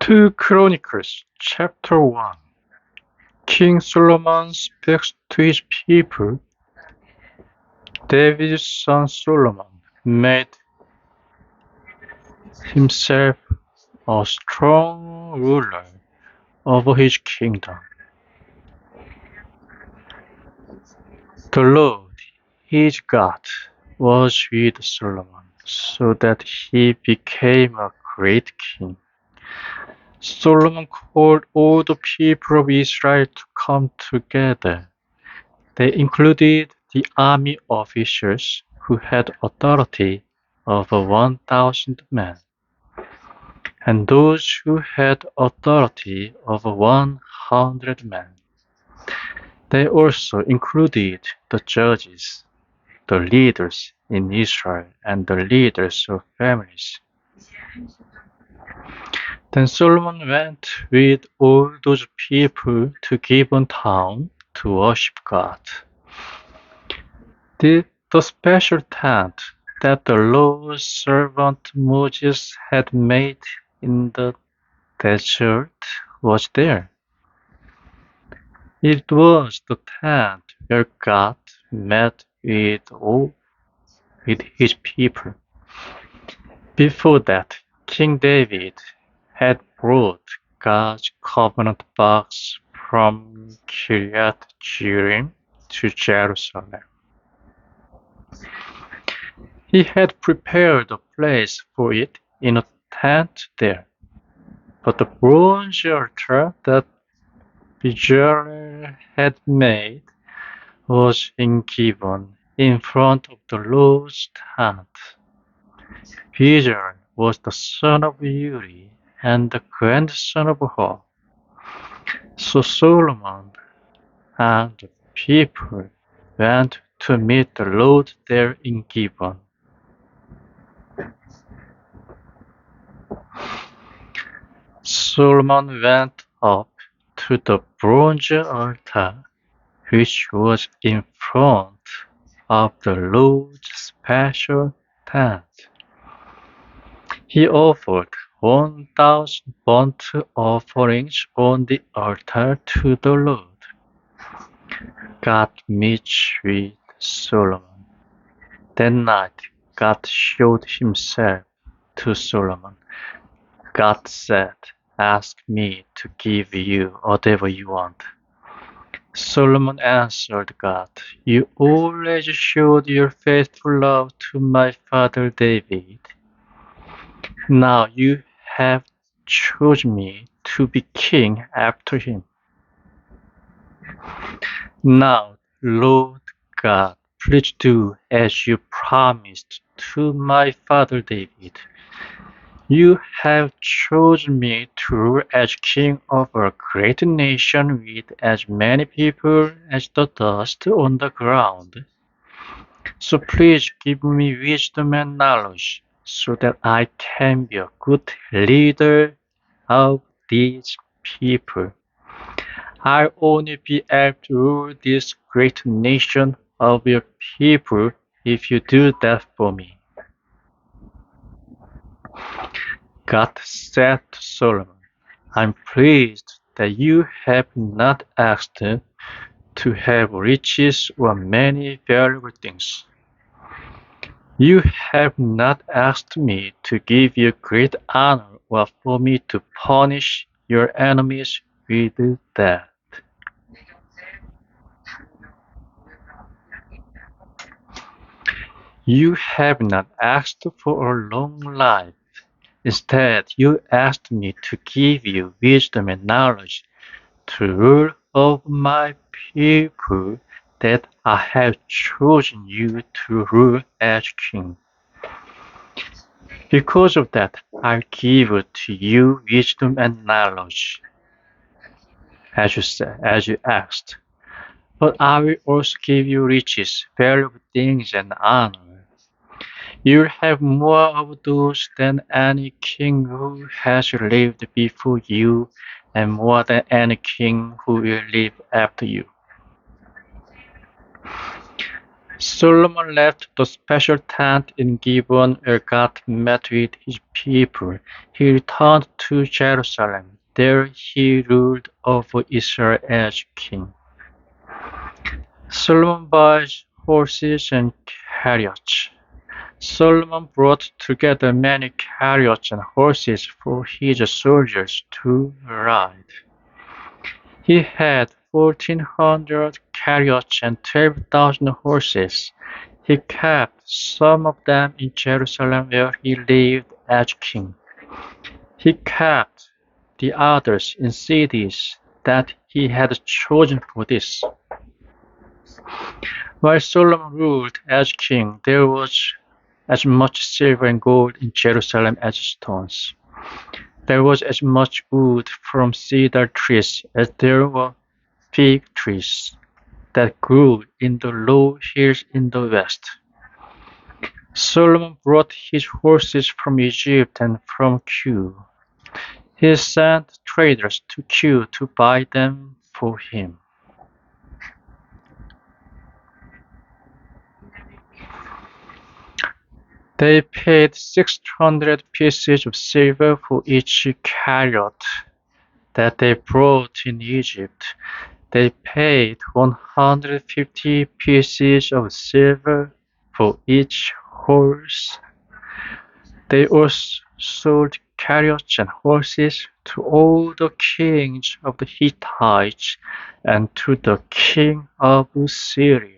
2 Chronicles chapter 1 King Solomon speaks to his people. David's son Solomon made himself a strong ruler over his kingdom. The Lord, his God, was with Solomon, so that he became a great king. Solomon called all the people of Israel to come together. They included the army officers who had authority over 1,000 men, and those who had authority over 100 men. They also included the judges, the leaders in Israel, and the leaders of families. Then Solomon went with all those people to Gibeon town to worship God. The special tent that the Lord's servant Moses had made in the desert was there. It was the tent where God met with his people. Before that, King David had brought God's covenant box from Kiryat Jearim to Jerusalem. He had prepared a place for it in a tent there. But the bronze altar that Bezalel had made was in Gibeon, in front of the Lord's tent. Bezalel was the son of Uri and the grandson of Hur. So Solomon and the people went to meet the Lord there in Gibeon. Solomon went up to the bronze altar, which was in front of the Lord's special tent. He offered 1,000 burnt offerings on the altar to the Lord. God meets with Solomon. That night, God showed himself to Solomon. God said, "Ask me to give you whatever you want." Solomon answered God, "You always showed your faithful love to my father David. Now you have chosen me to be king after him. Now, Lord God, please do as you promised to my father David. You have chosen me to rule as king over a great nation with as many people as the dust on the ground. So please give me wisdom and knowledge so that I can be a good leader of these people. I'll only be able to rule this great nation of your people if you do that for me." God said to Solomon, "I'm pleased that you have not asked to have riches or many valuable things. You have not asked me to give you great honor or for me to punish your enemies with death. You have not asked for a long life. Instead, you asked me to give you wisdom and knowledge to rule over my people that I have chosen you to rule as king. Because of that, I'll give to you wisdom and knowledge, as you said, as you asked. But I will also give you riches, valuable things, and honor. You'll have more of those than any king who has lived before you, and more than any king who will live after you. Solomon left the special tent in Gibeon where God met with his people. He returned to Jerusalem. There he ruled over Israel as king. Solomon built horses and chariots. Solomon brought together many chariots and horses for his soldiers to ride. He had 1,400 chariots and 12,000 horses. He kept some of them in Jerusalem where he lived as king. He kept the others in cities that he had chosen for this. While Solomon ruled as king, there was as much silver and gold in Jerusalem as stones. There was as much wood from cedar trees as there were fig trees that grew in the low hills in the west. Solomon brought his horses from Egypt and from Kue. He sent traders to Kue to buy them for him. They paid 600 pieces of silver for each chariot that they brought in Egypt. They paid 150 pieces of silver for each horse. They also sold chariots and horses to all the kings of the Hittites and to the king of Syria.